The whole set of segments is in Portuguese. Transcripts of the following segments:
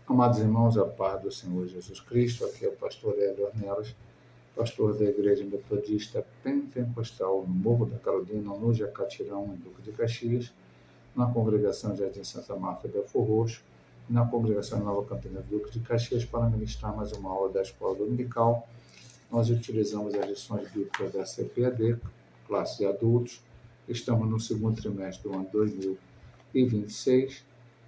Amados irmãos, a paz do Senhor Jesus Cristo, aqui é o pastor Hélio Ornelas, pastor da Igreja Metodista Pentecostal no Morro da Carolina, no Jacatirão, em Duque de Caxias, na congregação Jardim Santa Marta Belfor Roxo, e na congregação Nova Campinas Duque de Caxias, para ministrar mais uma aula da Escola Dominical. Nós utilizamos as lições bíblicas da CPAD, classe de adultos. Estamos no segundo trimestre do ano 2026.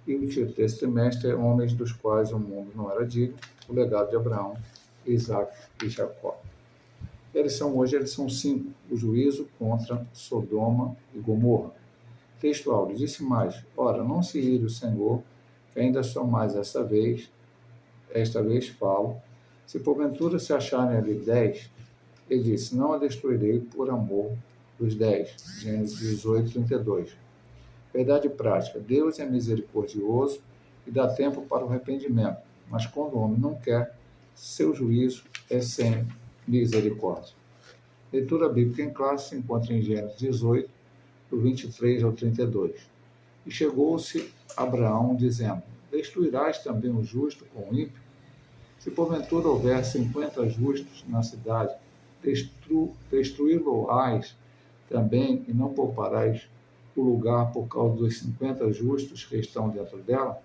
E o título desse trimestre é Homens dos quais o mundo não era digno, o legado de Abraão, Isaac e Jacó. E a lição hoje é a lição 5, o juízo contra Sodoma e Gomorra. Texto áudio, disse mais, ora, não se ire o Senhor, que ainda só mais esta vez falo, se porventura se acharem ali 10, ele disse, não a destruirei por amor dos 10. Gênesis 18, 32. Verdade prática, Deus é misericordioso e dá tempo para o arrependimento, mas quando o homem não quer, seu juízo é sem misericórdia. Leitura bíblica em classe se encontra em Gênesis 18, do 23 ao 32. E chegou-se Abraão, dizendo, destruirás também o justo com o ímpio? Se porventura houver 50 justos na cidade, destruí-lo-ás também e não pouparás o lugar por causa dos 50 justos que estão dentro dela?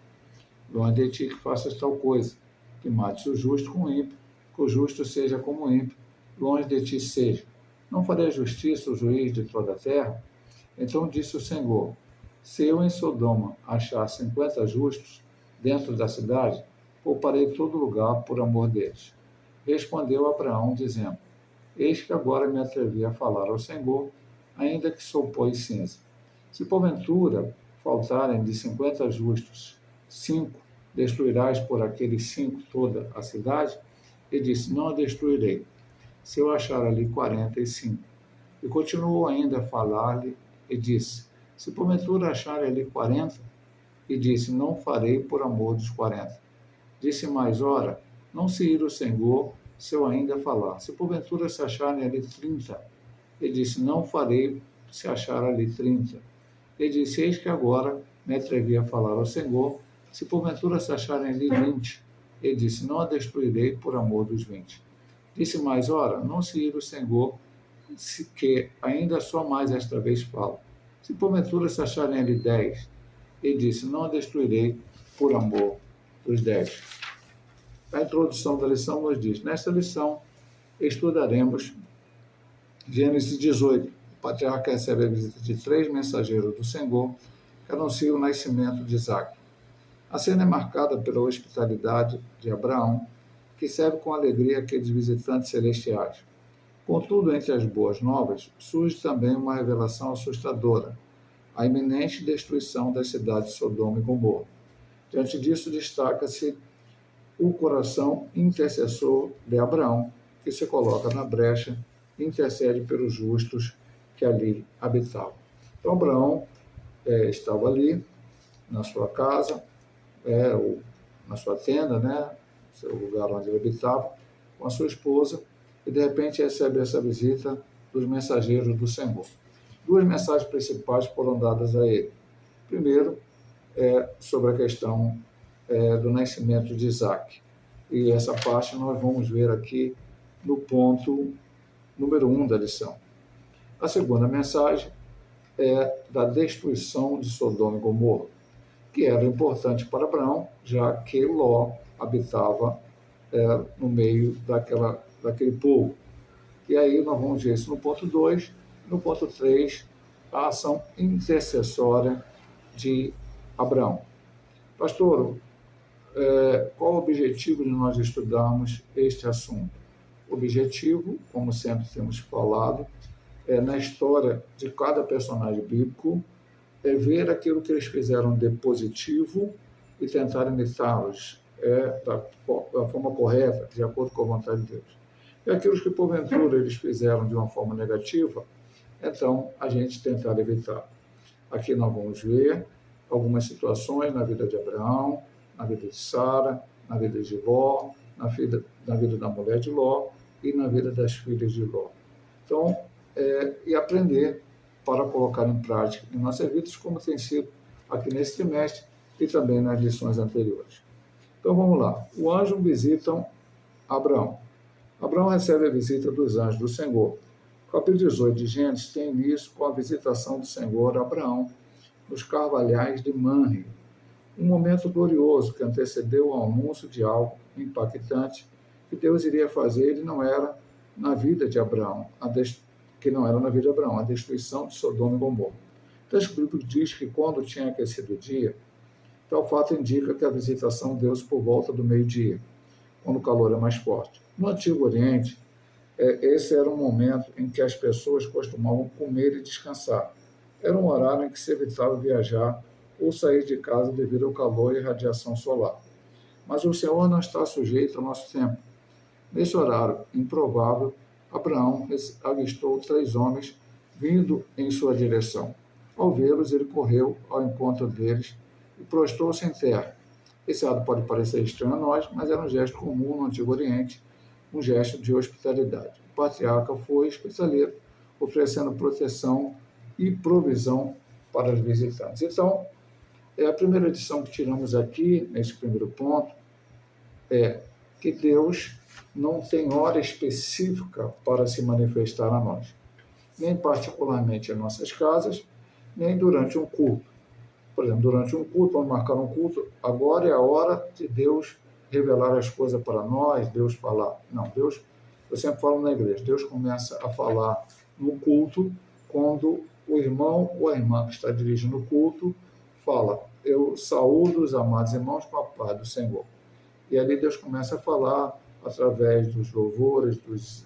Longe de ti que faças tal coisa, que mates o justo com o ímpio, que o justo seja como o ímpio, longe de ti seja. Não farei justiça o juiz de toda a terra? Então disse o Senhor, se eu em Sodoma achar 50 justos dentro da cidade, pouparei todo lugar por amor deles. Respondeu Abraão, dizendo, eis que agora me atrevi a falar ao Senhor, ainda que sou pó e cinza. Se porventura faltarem de 50 justos 5, destruirás por aqueles 5 toda a cidade? E disse, não a destruirei, se eu achar ali 45. E continuou ainda a falar-lhe, e disse, se porventura acharem ali 40, e disse, não farei por amor dos 40. Disse mais, ora, não se ira o Senhor, se eu ainda falar. Se porventura se acharem ali 30, e disse, não farei se achar ali 30. Ele disse, eis que agora me atrevi a falar ao Senhor, se porventura se acharem ali 20. Ele disse, não a destruirei por amor dos 20. Disse mais, ora, não se ira o Senhor, que ainda só mais esta vez falo. Se porventura se acharem ali 10, ele disse, não a destruirei por amor dos 10. A introdução da lição nos diz, nesta lição estudaremos Gênesis 18. O patriarca recebe a visita de 3 mensageiros do Senhor que anunciam o nascimento de Isaac. A cena é marcada pela hospitalidade de Abraão, que serve com alegria aqueles visitantes celestiais. Contudo, entre as boas novas, surge também uma revelação assustadora, a iminente destruição das cidades de Sodoma e Gomorra. Diante disso, destaca-se o coração intercessor de Abraão, que se coloca na brecha e intercede pelos justos que ali habitavam. Então, Abraão estava ali, na sua casa, na sua tenda, seu lugar onde ele habitava, com a sua esposa, e de repente recebe essa visita dos mensageiros do Senhor. 2 mensagens principais foram dadas a ele. Primeiro, sobre a questão do nascimento de Isaac. E essa parte nós vamos ver aqui no ponto número 1 da lição. A segunda mensagem é da destruição de Sodoma e Gomorra, que era importante para Abraão, já que Ló habitava no meio daquele povo. E aí nós vamos ver isso no ponto 2. No ponto 3, a ação intercessória de Abraão. Pastor, qual o objetivo de nós estudarmos este assunto? O objetivo, como sempre temos falado, na história de cada personagem bíblico, é ver aquilo que eles fizeram de positivo e tentar imitá-los da forma correta, de acordo com a vontade de Deus. E aqueles que, porventura, eles fizeram de uma forma negativa, então a gente tentar evitar. Aqui nós vamos ver algumas situações na vida de Abraão, na vida de Sara, na vida de Ló, na vida da mulher de Ló e na vida das filhas de Ló. Então, e aprender para colocar em prática em nossas vidas, como tem sido aqui nesse trimestre e também nas lições anteriores. Então vamos lá. O anjo visita Abraão. Abraão recebe a visita dos anjos do Senhor. O capítulo 18 de Gênesis tem início com a visitação do Senhor a Abraão nos carvalhais de Manre, um momento glorioso que antecedeu o anúncio de algo impactante que Deus iria fazer e não era na vida de Abraão, a destruição de Sodoma e Gomorra. O texto bíblico diz que quando tinha aquecido o dia, tal fato indica que a visitação deu-se por volta do meio-dia, quando o calor é mais forte. No Antigo Oriente, esse era um momento em que as pessoas costumavam comer e descansar. Era um horário em que se evitava viajar ou sair de casa devido ao calor e radiação solar. Mas o Senhor não está sujeito ao nosso tempo. Nesse horário improvável, Abraão avistou 3 homens vindo em sua direção. Ao vê-los, ele correu ao encontro deles e prostrou-se em terra. Esse ato pode parecer estranho a nós, mas era um gesto comum no Antigo Oriente, um gesto de hospitalidade. O patriarca foi hospitaleiro, oferecendo proteção e provisão para os visitantes. Então, a primeira lição que tiramos aqui, nesse primeiro ponto, é que Deus não tem hora específica para se manifestar a nós, nem particularmente em nossas casas, nem durante um culto. Por exemplo, durante um culto, vamos marcar um culto, agora é a hora de Deus revelar as coisas para nós, Deus falar. Não, Deus, eu sempre falo na igreja, Deus começa a falar no culto quando o irmão ou a irmã que está dirigindo o culto fala, eu saúdo os amados irmãos com a paz do Senhor. E ali Deus começa a falar através dos louvores, dos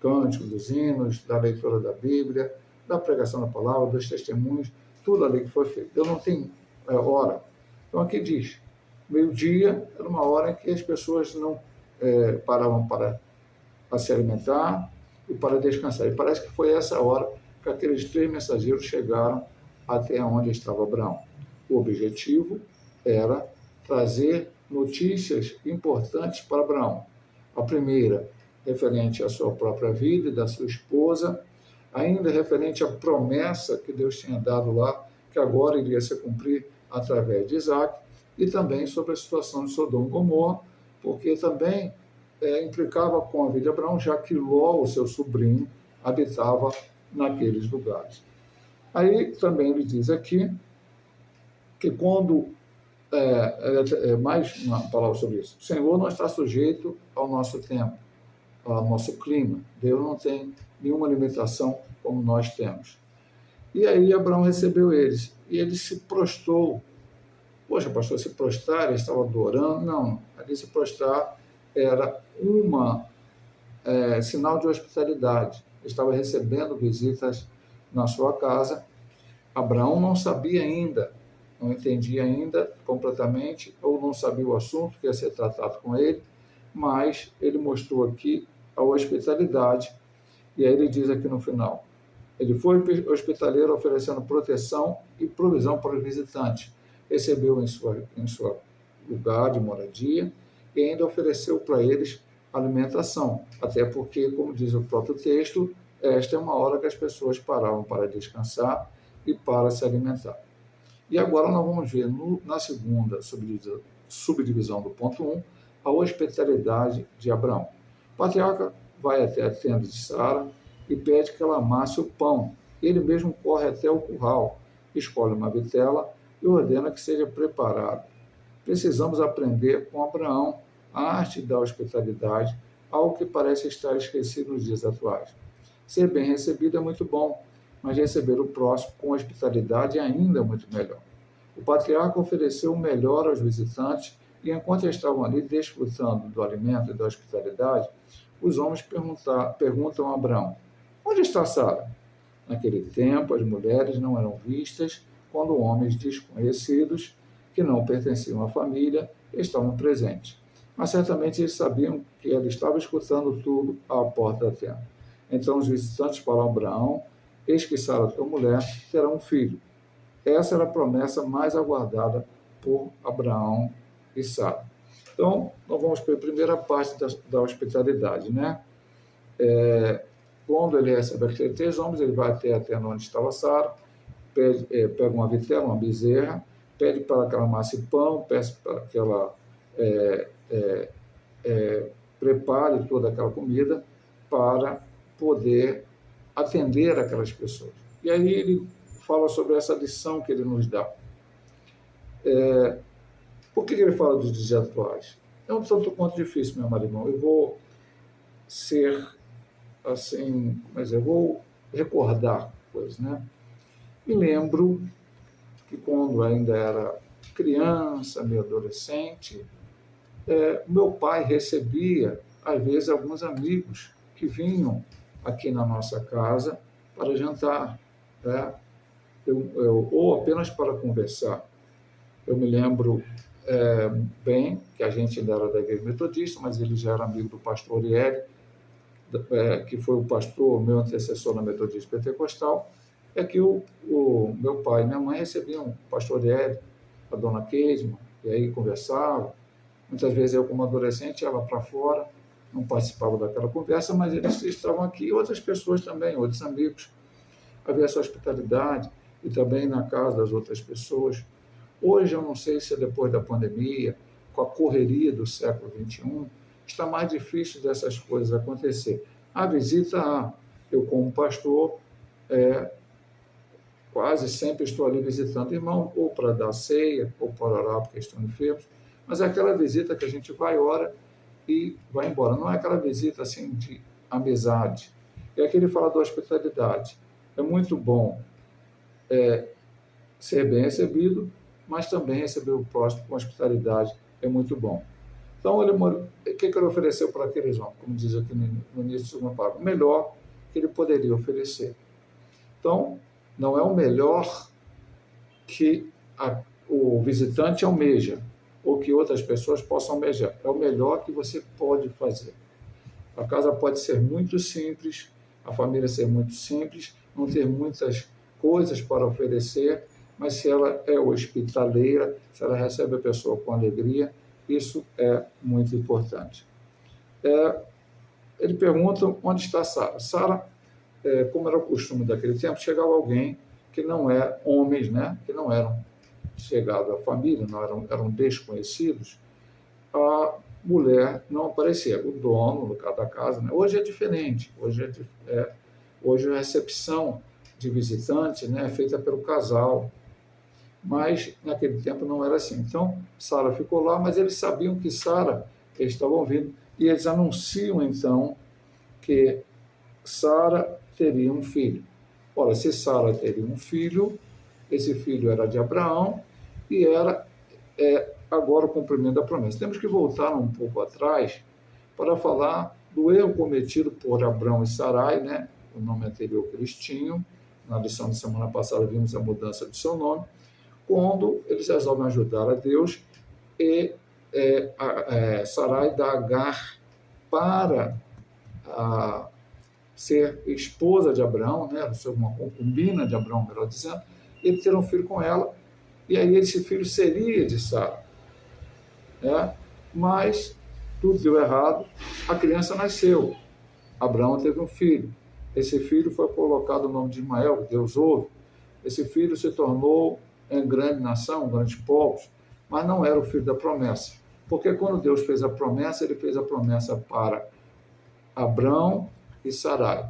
cânticos, dos hinos, da leitura da Bíblia, da pregação da palavra, dos testemunhos, tudo ali que foi feito. Deus não tem hora. Então aqui diz, meio-dia era uma hora em que as pessoas não paravam para se alimentar e para descansar. E parece que foi essa hora que aqueles 3 mensageiros chegaram até onde estava Abraão. O objetivo era trazer notícias importantes para Abraão. A primeira, referente à sua própria vida e da sua esposa, ainda referente à promessa que Deus tinha dado lá, que agora iria se cumprir através de Isaac, e também sobre a situação de Sodoma e Gomorra, porque também implicava com a vida de Abraão, já que Ló, o seu sobrinho, habitava naqueles lugares. Aí também ele diz aqui que quando mais uma palavra sobre isso. O Senhor não está sujeito ao nosso tempo, ao nosso clima. Deus não tem nenhuma limitação como nós temos. E aí Abraão recebeu eles. E ele se prostrou. Poxa, pastor, se prostrar, ele estava adorando? Não. Ali se prostrar era sinal de hospitalidade. Ele estava recebendo visitas na sua casa. Abraão não sabia ainda, não entendia ainda completamente, ou não sabia o assunto que ia ser tratado com ele, mas ele mostrou aqui a hospitalidade, e aí ele diz aqui no final, ele foi hospitaleiro oferecendo proteção e provisão para os visitantes, recebeu em sua lugar de moradia e ainda ofereceu para eles alimentação, até porque, como diz o próprio texto, esta é uma hora que as pessoas paravam para descansar e para se alimentar. E agora nós vamos ver na segunda subdivisão do ponto 1, a hospitalidade de Abraão. O patriarca vai até a tenda de Sara e pede que ela amasse o pão. Ele mesmo corre até o curral, escolhe uma vitela e ordena que seja preparado. Precisamos aprender com Abraão a arte da hospitalidade, algo que parece estar esquecido nos dias atuais. Ser bem recebido é muito bom, mas receber o próximo com hospitalidade é ainda muito melhor. O patriarca ofereceu o melhor aos visitantes e, enquanto estavam ali desfrutando do alimento e da hospitalidade, os homens perguntam a Abraão, onde está Sara? Naquele tempo, as mulheres não eram vistas quando homens desconhecidos, que não pertenciam à família, estavam presentes. Mas certamente eles sabiam que ela estava escutando tudo à porta da tenda. Então os visitantes falaram a Abraão, eis que Sara, tua mulher, terá um filho. Essa era a promessa mais aguardada por Abraão e Sara. Então, nós vamos para a primeira parte da hospitalidade, né? Quando ele recebe aqueles 3 homens, ele vai até a tenda onde estava Sara, pega uma vitela, uma bezerra, pede para que ela amasse pão, pede para que ela prepare toda aquela comida para poder atender aquelas pessoas. E aí ele fala sobre essa lição que ele nos dá. Por que ele fala dos dias atuais? É um tanto quanto difícil, meu irmão. Eu vou ser, assim, mas eu vou recordar coisas, né? Me lembro que quando ainda era criança, meio adolescente, meu pai recebia, às vezes, alguns amigos que vinham aqui na nossa casa para jantar, né? Ou apenas para conversar. Eu me lembro bem que a gente ainda era da igreja metodista, mas ele já era amigo do pastor Oriel, que foi o pastor, meu antecessor na metodista pentecostal, que o meu pai e minha mãe recebiam o pastor Oriel, a dona Keisma, e aí conversavam. Muitas vezes eu, como adolescente, ia lá para fora, não participava daquela conversa, mas eles estavam aqui, outras pessoas também, outros amigos. Havia essa hospitalidade e também na casa das outras pessoas. Hoje, eu não sei se é depois da pandemia, com a correria do século XXI, está mais difícil dessas coisas acontecer. A visita, eu como pastor, quase sempre estou ali visitando irmão, ou para dar ceia, ou para orar porque estão enfermos, mas é aquela visita que a gente vai, ora e vai embora. Não é aquela visita assim de amizade. É aquele falar da hospitalidade. É muito bom ser bem recebido, mas também receber o próximo com hospitalidade é muito bom. Então, o que ele ofereceu para aqueles homens? Como diz aqui no início do segundo parágrafo, o melhor que ele poderia oferecer. Então, não é o melhor que o visitante almeja, ou que outras pessoas possam almejar. É o melhor que você pode fazer. A casa pode ser muito simples, a família ser muito simples, não ter muitas coisas para oferecer, mas se ela é hospitaleira, se ela recebe a pessoa com alegria, isso é muito importante. Ele pergunta onde está Sara. Sara, como era o costume daquele tempo, chegava alguém que não é homens, né, que não eram chegados à família, não eram desconhecidos, a mulher não aparecia, o dono, no caso da casa, né? Hoje é diferente, hoje a recepção de visitante, né, é feita pelo casal, mas naquele tempo não era assim. Então, Sara ficou lá, mas eles sabiam que Sara, eles estavam vindo, e eles anunciam, então, que Sara teria um filho. Ora, se Sara teria um filho, esse filho era de Abraão, e era agora o cumprimento da promessa. Temos que voltar um pouco atrás para falar do erro cometido por Abrão e Sarai, né? O nome anterior que eles tinham. Na lição de semana passada vimos a mudança do seu nome, quando eles resolvem ajudar a Deus e Sarai dá Agar para ser esposa de Abraão, né? Ser uma concubina de Abraão, melhor dizendo, ele ter um filho com ela, e aí esse filho seria de Sara. Mas tudo deu errado, a criança nasceu, Abraão teve um filho, esse filho foi colocado o nome de Ismael, que Deus ouve, esse filho se tornou em grande nação, grandes povos, mas não era o filho da promessa, porque quando Deus fez a promessa, ele fez a promessa para Abrão e Sarai,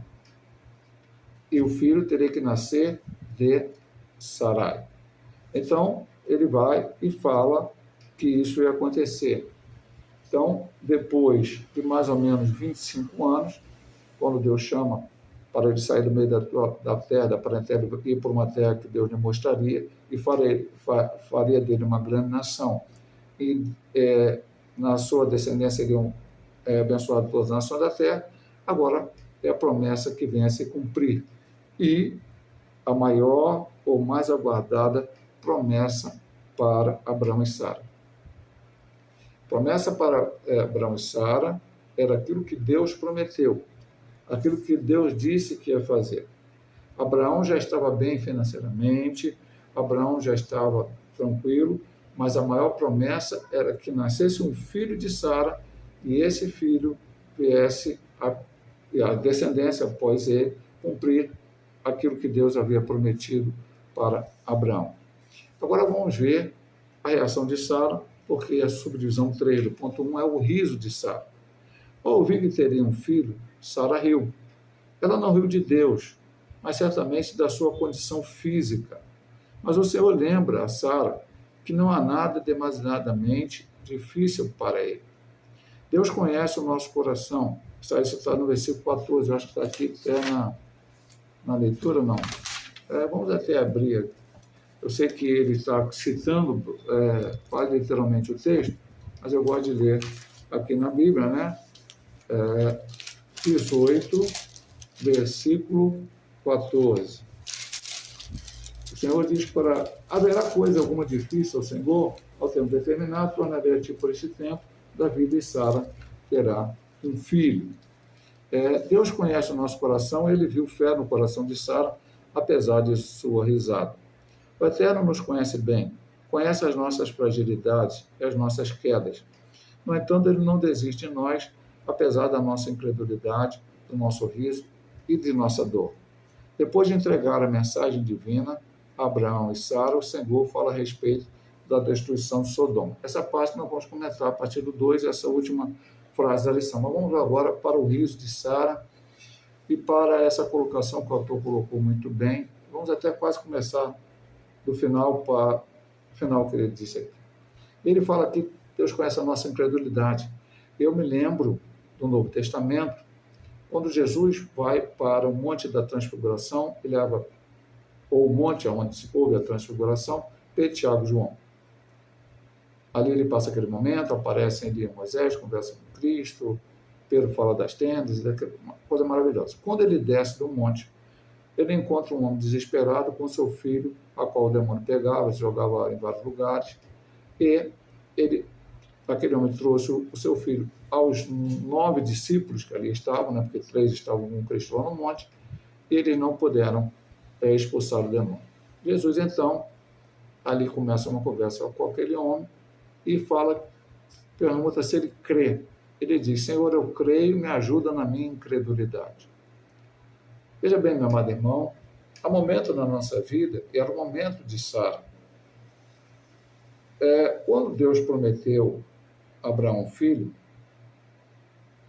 e o filho teria que nascer de Sarai. Então, ele vai e fala que isso ia acontecer. Então, depois de mais ou menos 25 anos, quando Deus chama para ele sair do meio da terra, da parentela, e ir para uma terra que Deus lhe mostraria, e faria dele uma grande nação. E na sua descendência seriam abençoados todas as nações da terra. Agora é a promessa que vem a se cumprir. E a maior ou mais aguardada promessa para Abraão e Sara. Promessa para Abraão e Sara era aquilo que Deus prometeu, aquilo que Deus disse que ia fazer. Abraão já estava bem financeiramente, Abraão já estava tranquilo, mas a maior promessa era que nascesse um filho de Sara e esse filho viesse a descendência após ele cumprir aquilo que Deus havia prometido para Abraão. Agora vamos ver a reação de Sara, porque a subdivisão 3 do ponto 1 é o riso de Sara. Ao ouvir que teria um filho, Sara riu. Ela não riu de Deus, mas certamente da sua condição física. Mas o Senhor lembra a Sara que não há nada demasiadamente difícil para ele. Deus conhece o nosso coração. Isso está no versículo 14, eu acho que está aqui até na leitura, não. Vamos até abrir. Eu sei que ele está citando quase literalmente o texto, mas eu gosto de ler aqui na Bíblia, né? 18, versículo 14. O Senhor diz para haverá coisa alguma difícil ao Senhor, ao tempo determinado, tornarei a ti por esse tempo, Davi e Sara terá um filho. Deus conhece o nosso coração, ele viu fé no coração de Sara, apesar de sua risada. O Eterno nos conhece bem, conhece as nossas fragilidades e as nossas quedas. No entanto, ele não desiste de nós, apesar da nossa incredulidade, do nosso riso e de nossa dor. Depois de entregar a mensagem divina a Abraão e Sara, o Senhor fala a respeito da destruição de Sodoma. Essa parte nós vamos comentar a partir do 2, essa última frase da lição. Mas vamos agora para o riso de Sara e para essa colocação que o autor colocou muito bem. Vamos até quase começar do final para o final que ele disse aqui. Ele fala que Deus conhece a nossa incredulidade. Eu me lembro do Novo Testamento, quando Jesus vai para o Monte da Transfiguração, ele leva, ou o monte onde houve a Transfiguração, Pedro, Tiago e João. Ali ele passa aquele momento, aparecem ali Moisés, conversa com Cristo, Pedro fala das tendas, uma coisa maravilhosa. Quando ele desce do monte, ele encontra um homem desesperado com seu filho, a qual o demônio pegava, se jogava em vários lugares, e aquele homem trouxe o seu filho aos 9 discípulos que ali estavam, né, porque 3 estavam com Cristo lá no monte, e eles não puderam expulsar o demônio. Jesus, então, ali começa uma conversa com aquele homem e pergunta se ele crê. Ele diz: Senhor, eu creio, me ajuda na minha incredulidade. Veja bem, meu amado irmão, há momento na nossa vida, e era o momento de Sara. Quando Deus prometeu a Abraão um filho,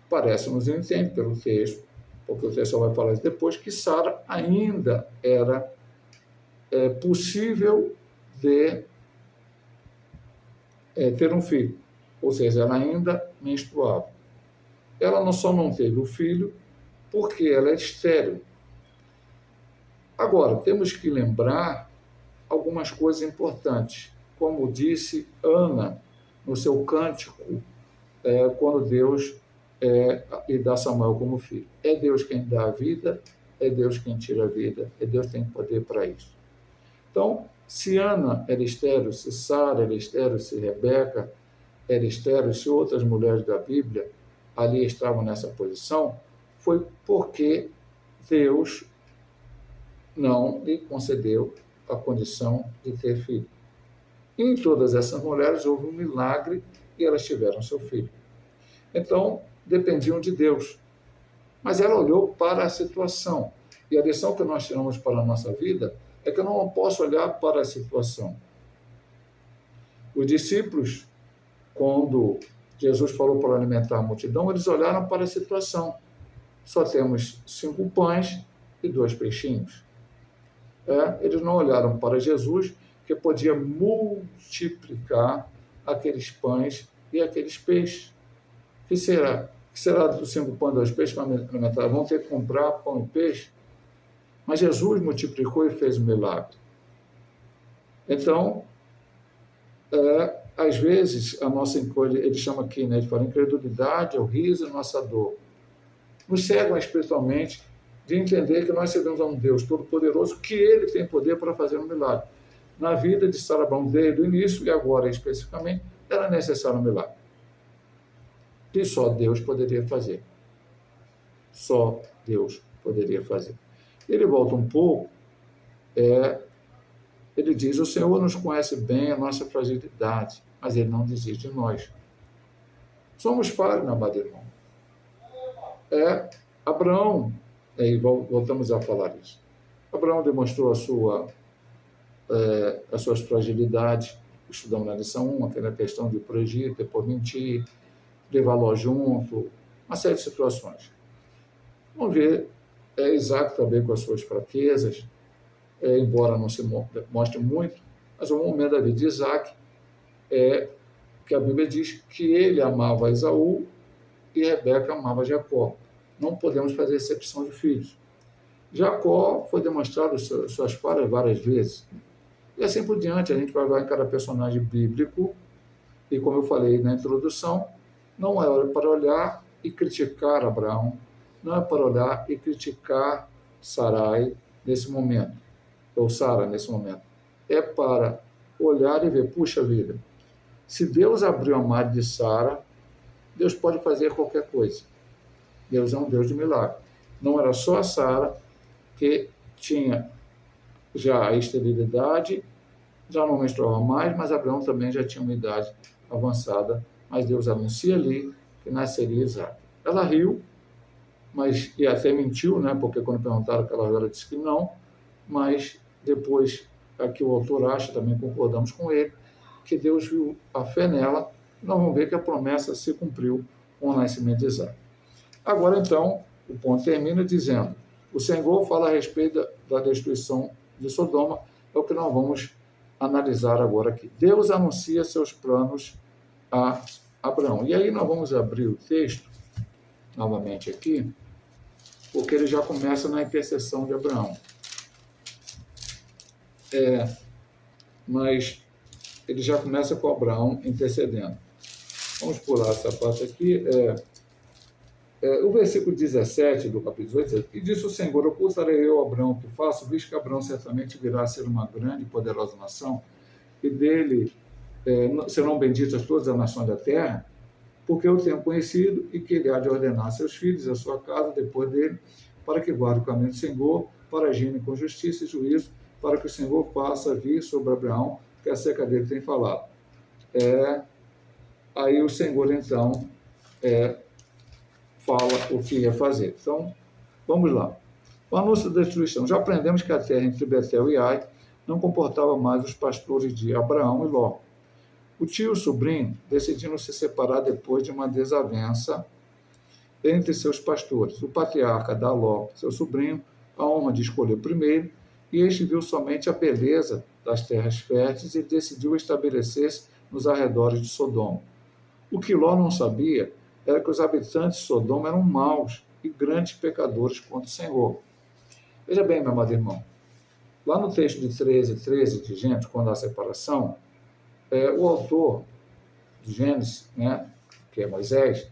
parece-nos, entende pelo texto, porque o texto vai falar isso depois, que Sara ainda era possível de ter um filho, ou seja, ela ainda menstruava. Ela só não teve o filho porque ela é estéril. Agora, temos que lembrar algumas coisas importantes. Como disse Ana no seu cântico, quando Deus lhe dá Samuel como filho. É Deus quem dá a vida, é Deus quem tira a vida, é Deus quem tem poder para isso. Então, se Ana era estéril, se Sara era estéril, se Rebeca era estéril, se outras mulheres da Bíblia ali estavam nessa posição, foi porque Deus não lhe concedeu a condição de ter filho. E em todas essas mulheres houve um milagre e elas tiveram seu filho. Então, dependiam de Deus. Mas ela olhou para a situação. E a lição que nós tiramos para a nossa vida é que eu não posso olhar para a situação. Os discípulos, quando Jesus falou para alimentar a multidão, eles olharam para a situação. Só temos 5 pães e 2 peixinhos. Eles não olharam para Jesus, que podia multiplicar aqueles pães e aqueles peixes. O que será? O que será dos 5 pães e 2 peixes para alimentar? Vão ter que comprar pão e peixe? Mas Jesus multiplicou e fez um milagre. Então, às vezes, a nossa ele chama aqui, né, ele fala, incredulidade, é o riso e a nossa dor. Nos cegam espiritualmente de entender que nós servimos a um Deus Todo-Poderoso, que Ele tem poder para fazer um milagre. Na vida de Sara Abraão, desde o início e agora especificamente, era necessário um milagre. Que só Deus poderia fazer. Só Deus poderia fazer. Ele volta um pouco, ele diz, o Senhor nos conhece bem a nossa fragilidade, mas Ele não desiste de nós. Somos falhos, meu amado irmão. Abraão, e voltamos a falar isso, Abraão demonstrou as suas fragilidades, estudamos na lição 1, aquela questão de ir para o Egito, depois mentir, levar Ló junto, uma série de situações. Vamos ver Isaac também com as suas fraquezas, embora não se mostre muito, mas o momento da vida de Isaac é que a Bíblia diz que ele amava Esaú e Rebeca amava Jacó. Não podemos fazer exceção de filhos. Jacó foi demonstrado suas falhas várias vezes. E assim por diante, a gente vai ver em cada personagem bíblico, e como eu falei na introdução, não é para olhar e criticar Abraão, não é para olhar e criticar Sarai nesse momento, ou Sara nesse momento. É para olhar e ver, puxa vida, se Deus abriu a madre de Sara, Deus pode fazer qualquer coisa. Deus é um Deus de milagre. Não era só a Sara que tinha já a esterilidade, já não menstruava mais, mas Abraão também já tinha uma idade avançada, mas Deus anuncia ali que nasceria Isaac. Ela riu, e até mentiu, né? Porque quando perguntaram aquela hora, ela disse que não, mas depois, aqui o autor acha, também concordamos com ele, que Deus viu a fé nela, nós vamos ver que a promessa se cumpriu com o nascimento de Isaac. Agora, então, o ponto termina dizendo, o Senhor fala a respeito da destruição de Sodoma, é o que nós vamos analisar agora aqui. Deus anuncia seus planos a Abraão. E aí nós vamos abrir o texto, novamente aqui, porque ele já começa na intercessão de Abraão. Mas ele já começa com Abraão intercedendo. Vamos pular essa parte aqui. O versículo 17 do capítulo 18, e disse o Senhor, ocultarei eu a Abraão que faço, visto que Abraão certamente virá a ser uma grande e poderosa nação, e dele serão benditas todas as nações da terra, porque eu tenho conhecido e que ele há de ordenar a seus filhos, a sua casa, depois dele, para que guarde o caminho do Senhor, para agirem com justiça e juízo, para que o Senhor faça vir sobre Abraão, que acerca dele tem falado. Aí o Senhor, então, fala o que ia fazer. Então, vamos lá. O anúncio da destruição. Já aprendemos que a terra entre Betel e Ai não comportava mais os pastores de Abraão e Ló. O tio e o sobrinho decidiram se separar depois de uma desavença entre seus pastores. O patriarca dá a Ló, seu sobrinho, a honra de escolher o primeiro, e este viu somente a beleza das terras férteis e decidiu estabelecer-se nos arredores de Sodoma. O que Ló não sabia era que os habitantes de Sodoma eram maus e grandes pecadores contra o Senhor. Veja bem, meu amado irmão, lá no texto de 13 de Gênesis, quando há a separação, o autor de Gênesis, né, que é Moisés,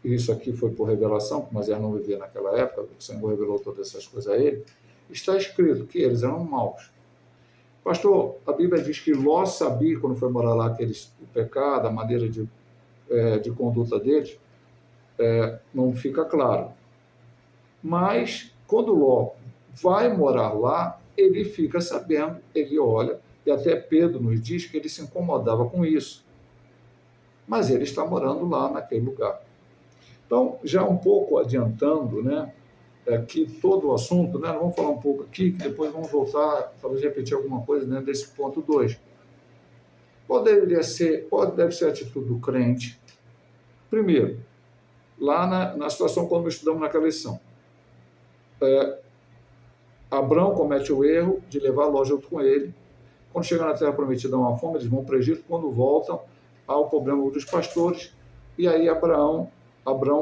isso aqui foi por revelação, porque Moisés não vivia naquela época, o Senhor revelou todas essas coisas a ele, está escrito que eles eram maus. Pastor, a Bíblia diz que Ló sabia, quando foi morar lá, o pecado, a maneira de conduta deles, não fica claro. Mas, quando Ló vai morar lá, ele fica sabendo, ele olha, e até Pedro nos diz que ele se incomodava com isso. Mas ele está morando lá naquele lugar. Então, já um pouco adiantando, né, aqui todo o assunto, né, vamos falar um pouco aqui, depois vamos voltar, talvez repetir alguma coisa dentro desse ponto 2. Qual deve ser a atitude do crente? Primeiro, lá na situação quando estudamos naquela lição, Abraão comete o erro de levar Ló junto com ele. Quando chegam na Terra Prometida, há uma fome, eles vão para o Egito. Quando voltam, há o problema dos pastores. E aí Abraão,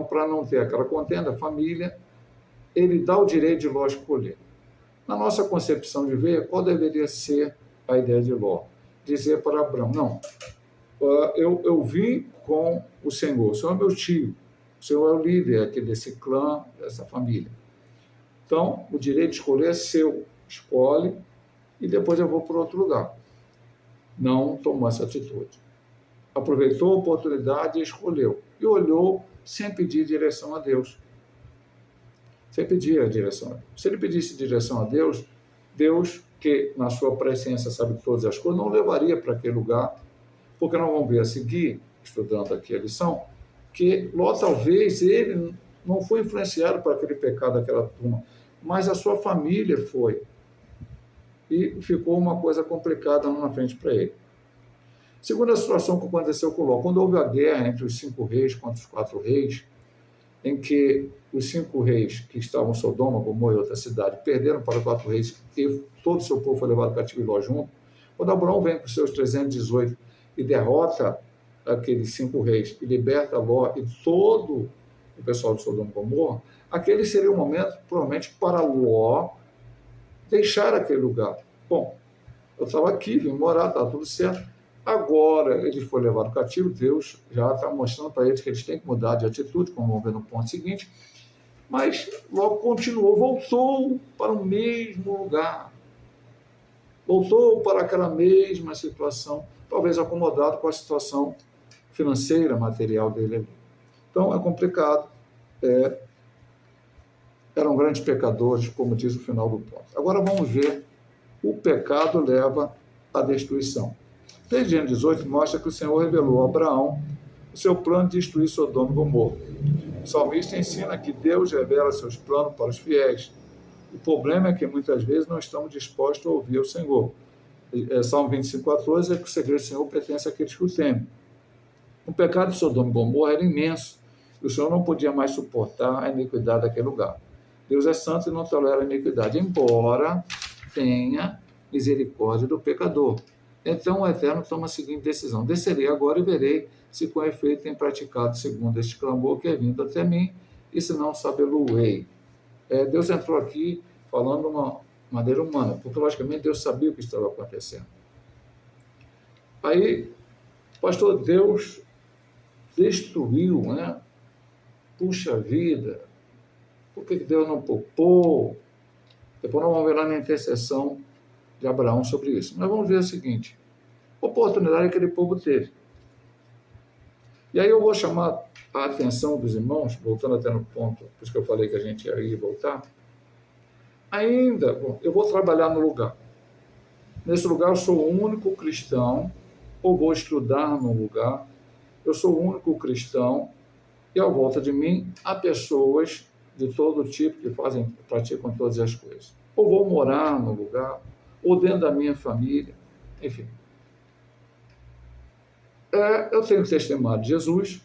para não ter aquela contenda, a família, ele dá o direito de Ló escolher. Na nossa concepção de ver, qual deveria ser a ideia de Ló? Dizer para Abraão, não, eu vim com o Senhor é meu tio, o Senhor é o líder aqui desse clã, dessa família. Então, o direito de escolher é seu, escolhe, e depois eu vou para outro lugar. Não tomou essa atitude. Aproveitou a oportunidade e escolheu. E olhou sem pedir direção a Deus. Sem pedir a direção a Deus. Se ele pedisse direção a Deus, Deus, que na sua presciência sabe todas as coisas, não levaria para aquele lugar, porque nós vamos ver a seguir, estudando aqui a lição, que Ló talvez ele não foi influenciado por aquele pecado daquela turma, mas a sua família foi. E ficou uma coisa complicada na frente para ele. Segunda situação que aconteceu com Ló, quando houve a guerra entre os 5 reis contra os 4 reis, em que os 5 reis que estavam em Sodoma, Gomorra e outra cidade, perderam para os 4 reis e todo o seu povo foi levado cativo e Ló junto. Quando Abraão vem com seus 318 e derrota aqueles 5 reis e liberta Ló e todo o pessoal de Sodoma e Gomorra, aquele seria o momento, provavelmente, para Ló deixar aquele lugar. Bom, eu estava aqui, vim morar, estava tudo certo. Agora ele foi levado cativo, Deus já está mostrando para eles que eles têm que mudar de atitude, como vamos ver no ponto seguinte, mas logo continuou, voltou para o mesmo lugar, voltou para aquela mesma situação, talvez acomodado com a situação financeira, material dele ali. Então é complicado, eram grandes pecadores, como diz o final do ponto. Agora vamos ver, o pecado leva à destruição. 3:18 mostra que o Senhor revelou a Abraão o seu plano de destruir Sodoma e Gomorra. O salmista ensina que Deus revela seus planos para os fiéis. O problema é que muitas vezes não estamos dispostos a ouvir o Senhor. Salmo 25:14 é que o segredo do Senhor pertence àqueles que o temem. O pecado de Sodoma e Gomorra era imenso e o Senhor não podia mais suportar a iniquidade daquele lugar. Deus é santo e não tolera a iniquidade, embora tenha misericórdia do pecador. Então o Eterno toma a seguinte decisão: descerei agora e verei se com efeito tem praticado segundo este clamor que é vindo até mim, e se não, sabê-lo-ei. Deus entrou aqui falando de uma maneira humana, porque logicamente Deus sabia o que estava acontecendo. Aí, pastor, Deus destruiu, né? Puxa vida, por que Deus não poupou? Depois nós vamos ver lá na intercessão de Abraão sobre isso. Mas vamos ver o seguinte: oportunidade que aquele povo teve. E aí eu vou chamar a atenção dos irmãos, voltando até no ponto, por isso que eu falei que a gente ia ir e voltar. Ainda, eu vou trabalhar no lugar. Nesse lugar eu sou o único cristão, ou vou estudar no lugar, eu sou o único cristão, e à volta de mim há pessoas de todo tipo que praticam todas as coisas. Ou vou morar no lugar, ou dentro da minha família, enfim. Eu tenho testemunho de Jesus,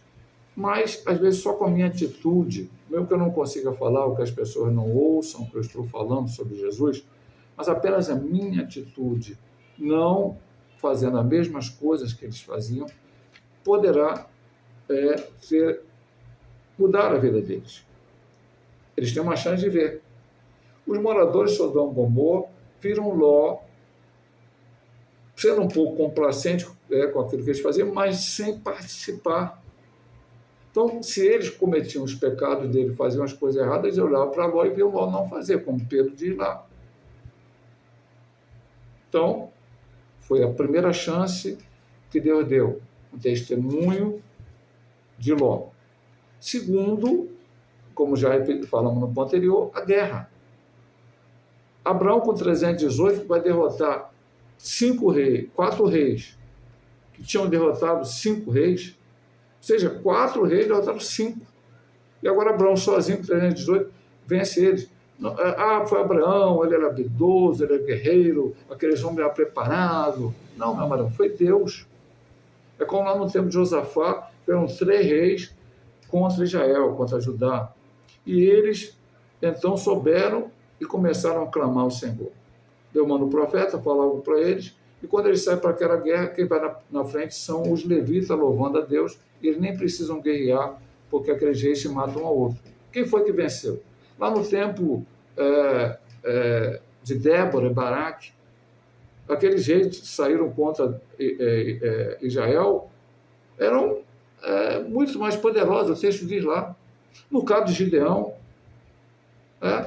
mas às vezes só com a minha atitude, mesmo que eu não consiga falar o que as pessoas não ouçam, o que eu estou falando sobre Jesus, mas apenas a minha atitude, não fazendo as mesmas coisas que eles faziam, poderá mudar a vida deles. Eles têm uma chance de ver. Os moradores de Sodoma e Gomorra viram Ló sendo um pouco complacente com aquilo que eles faziam, mas sem participar. Então, se eles cometiam os pecados dele, faziam as coisas erradas, eles olhavam para Ló e viam Ló não fazer, como Pedro diz lá. Então, foi a primeira chance que Deus deu, um testemunho de Ló. Segundo, como já falamos no ponto anterior, a guerra. Abraão, com 318, vai derrotar 4 reis, que tinham derrotado 5 reis, ou seja, 4 reis derrotaram 5. E agora Abraão sozinho, com 318, vence eles. Foi Abraão, ele era habilidoso, ele era guerreiro, aqueles homens eram preparados. Não, meu amarelo, foi Deus. É como lá no tempo de Josafá, eram 3 reis contra Israel, contra Judá. E eles, então, souberam e começaram a clamar ao Senhor. Deus manda o profeta falar algo para eles, e quando eles saem para aquela guerra, quem vai na frente são os levitas louvando a Deus, e eles nem precisam guerrear, porque aqueles reis se matam um ao outro. Quem foi que venceu? Lá no tempo de Débora e Baraque, aqueles reis que saíram contra Israel eram muito mais poderosos, o texto diz lá. No caso de Gideão,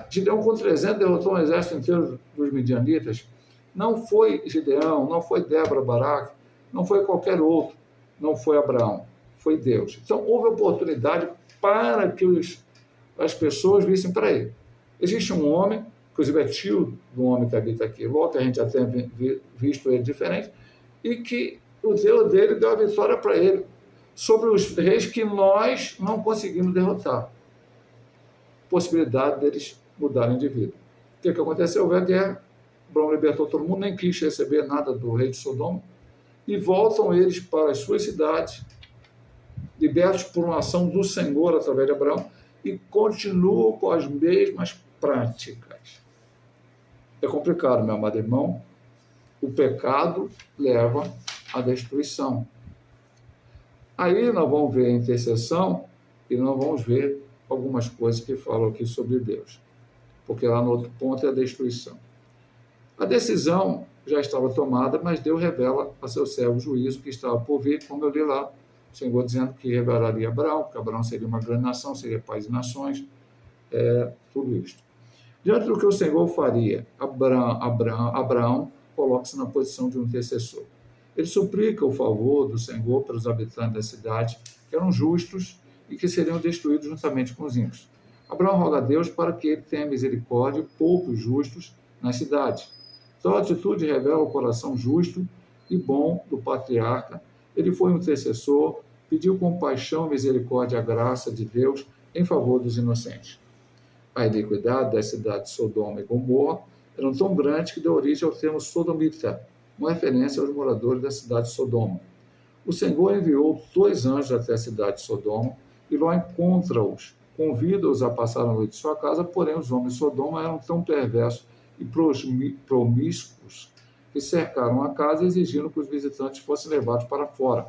Gideão com 300 derrotou um exército inteiro dos midianitas. Não foi Gideão, não foi Débora, Baraque, não foi qualquer outro, não foi Abraão, foi Deus. Então houve oportunidade para que as pessoas vissem para ele. Existe um homem, inclusive é tio do homem que habita aqui, Ló, que a gente já tem visto ele diferente, e que o Deus dele deu a vitória para ele sobre os reis que nós não conseguimos derrotar. Possibilidade deles mudarem de vida. O que aconteceu? Houve a guerra, Abraão libertou todo mundo, nem quis receber nada do rei de Sodoma, e voltam eles para as suas cidades, libertos por uma ação do Senhor através de Abraão, e continuam com as mesmas práticas. É complicado, meu amado irmão. O pecado leva à destruição. Aí nós vamos ver a intercessão e nós vamos ver algumas coisas que falam aqui sobre Deus. Porque lá no outro ponto é a destruição. A decisão já estava tomada, mas Deus revela a seu servo o juízo que estava por vir, como eu li lá, o Senhor dizendo que revelaria a Abraão, que Abraão seria uma grande nação, seria pai de nações, tudo isso. Diante do que o Senhor faria, Abraão coloca-se na posição de um intercessor. Ele suplica o favor do Senhor pelos habitantes da cidade, que eram justos e que seriam destruídos juntamente com os ímpios. Abraão roga a Deus para que ele tenha misericórdia e poupe os justos nas cidades. Então, a atitude revela o coração justo e bom do patriarca. Ele foi um intercessor, pediu compaixão, misericórdia e a graça de Deus em favor dos inocentes. A iniquidade das cidades de Sodoma e Gomorra eram tão grandes que deu origem ao termo sodomita, uma referência aos moradores da cidade de Sodoma. O Senhor enviou 2 anjos até a cidade de Sodoma e lá encontra-os, convida-os a passar a noite em sua casa, porém os homens de Sodoma eram tão perversos e promíscuos que cercaram a casa exigindo que os visitantes fossem levados para fora.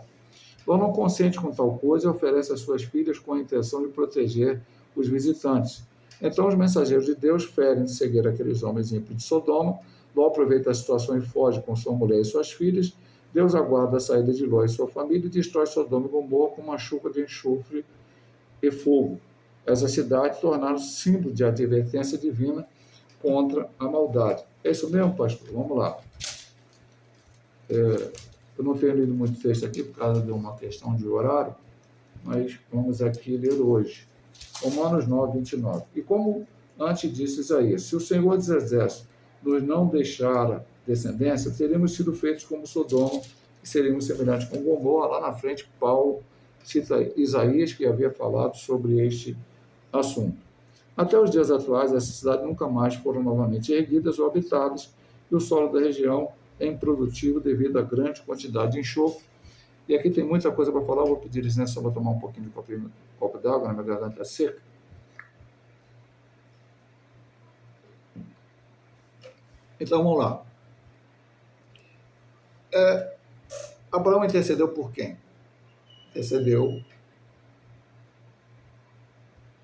Ló não consente com tal coisa e oferece as suas filhas com a intenção de proteger os visitantes. Então os mensageiros de Deus ferem de seguir aqueles homens ímpios de Sodoma. Ló aproveita a situação e foge com sua mulher e suas filhas. Deus aguarda a saída de Ló e sua família e destrói Sodoma e Gomorra com uma chuva de enxofre e fogo. Essas cidades tornaram-se símbolo de advertência divina contra a maldade. É isso mesmo, pastor? Vamos lá. Eu não tenho lido muito texto aqui por causa de uma questão de horário, mas vamos aqui ler hoje. Romanos 9, 29. E como antes disse Isaías, se o Senhor dos Exércitos nos não deixara descendência, teríamos sido feitos como Sodoma e seríamos semelhantes com Gomorra. Lá na frente, Paulo cita Isaías, que havia falado sobre este assunto. Até os dias atuais, essas cidades nunca mais foram novamente erguidas ou habitadas, e o solo da região é improdutivo devido à grande quantidade de enxofre. E aqui tem muita coisa para falar, vou pedir licença, só vou tomar um pouquinho de copo d'água, na minha garganta é seca. Então, vamos lá. Abraão intercedeu por quem? Intercedeu